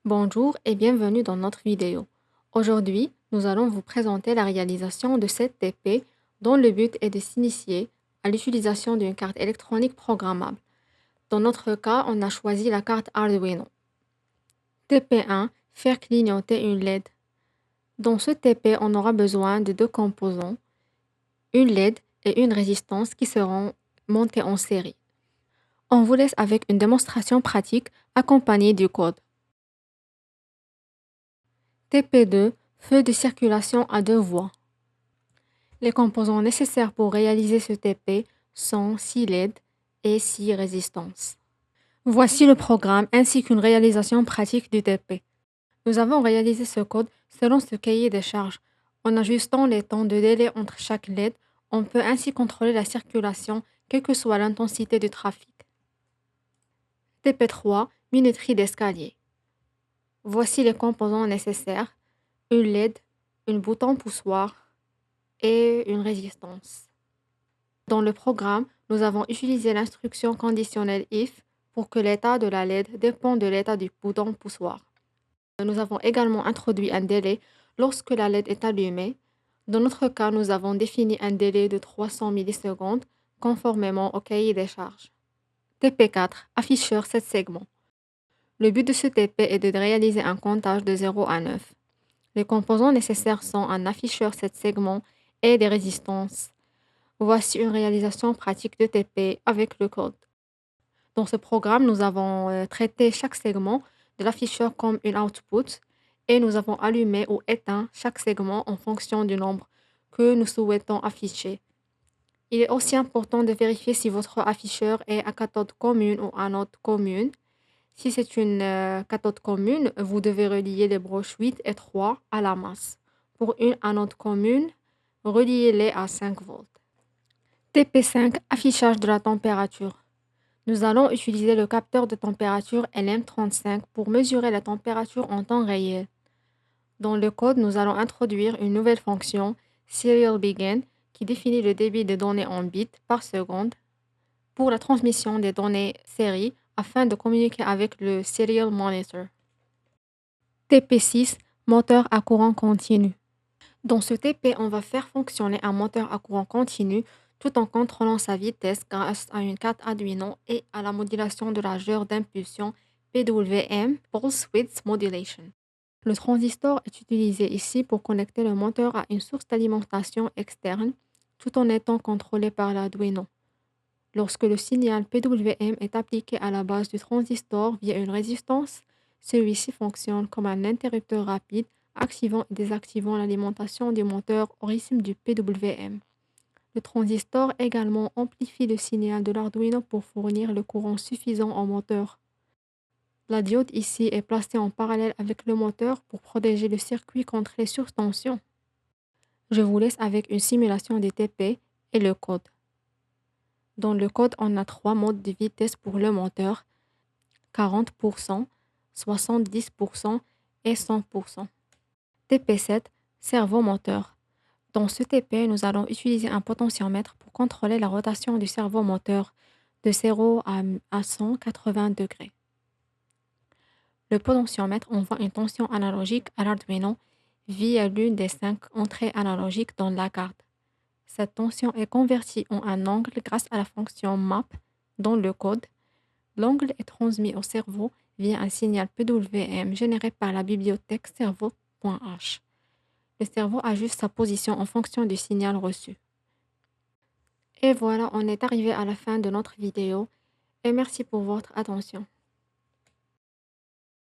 Bonjour et bienvenue dans notre vidéo. Aujourd'hui, nous allons vous présenter la réalisation de cette TP dont le but est de s'initier à l'utilisation d'une carte électronique programmable. Dans notre cas, on a choisi la carte Arduino. TP1, faire clignoter une LED. Dans ce TP, on aura besoin de deux composants, une LED et une résistance qui seront montées en série. On vous laisse avec une démonstration pratique accompagnée du code. TP2, feu de circulation à deux voies. Les composants nécessaires pour réaliser ce TP sont 6 LED et 6 résistances. Voici le programme ainsi qu'une réalisation pratique du TP. Nous avons réalisé ce code selon ce cahier des charges. En ajustant les temps de délai entre chaque LED, on peut ainsi contrôler la circulation, quelle que soit l'intensité du trafic. TP3, minuterie d'escalier. Voici les composants nécessaires, une LED, un bouton poussoir et une résistance. Dans le programme, nous avons utilisé l'instruction conditionnelle if pour que l'état de la LED dépend de l'état du bouton poussoir. Nous avons également introduit un délai lorsque la LED est allumée. Dans notre cas, nous avons défini un délai de 300 millisecondes conformément au cahier des charges. TP4, afficheur 7 segments. Le but de ce TP est de réaliser un comptage de 0 à 9. Les composants nécessaires sont un afficheur 7 segments et des résistances. Voici une réalisation pratique de TP avec le code. Dans ce programme, nous avons traité chaque segment de l'afficheur comme une output et nous avons allumé ou éteint chaque segment en fonction du nombre que nous souhaitons afficher. Il est aussi important de vérifier si votre afficheur est à cathode commune ou anode commune. Si c'est une cathode commune, vous devez relier les broches 8 et 3 à la masse. Pour une anode commune, reliez-les à 5 volts. TP5, affichage de la température. Nous allons utiliser le capteur de température LM35 pour mesurer la température en temps réel. Dans le code, nous allons introduire une nouvelle fonction, SerialBegin, qui définit le débit de données en bits par seconde pour la transmission des données série afin de communiquer avec le Serial Monitor. TP6, moteur à courant continu. Dans ce TP, on va faire fonctionner un moteur à courant continu tout en contrôlant sa vitesse grâce à une carte Arduino et à la modulation de la largeur d'impulsion PWM, Pulse Width Modulation. Le transistor est utilisé ici pour connecter le moteur à une source d'alimentation externe tout en étant contrôlé par l'Arduino. Lorsque le signal PWM est appliqué à la base du transistor via une résistance, celui-ci fonctionne comme un interrupteur rapide, activant et désactivant l'alimentation du moteur au rythme du PWM. Le transistor également amplifie le signal de l'Arduino pour fournir le courant suffisant au moteur. La diode ici est placée en parallèle avec le moteur pour protéger le circuit contre les surtensions. Je vous laisse avec une simulation des TP et le code. Dans le code, on a 3 modes de vitesse pour le moteur, 40%, 70% et 100%. TP7, servomoteur. Dans ce TP, nous allons utiliser un potentiomètre pour contrôler la rotation du servomoteur de 0 à 180 degrés. Le potentiomètre envoie une tension analogique à l'Arduino via l'une des 5 entrées analogiques dans la carte. Cette tension est convertie en un angle grâce à la fonction map dans le code. L'angle est transmis au cerveau via un signal PWM généré par la bibliothèque cerveau.h. Le cerveau ajuste sa position en fonction du signal reçu. Et voilà, on est arrivé à la fin de notre vidéo et merci pour votre attention.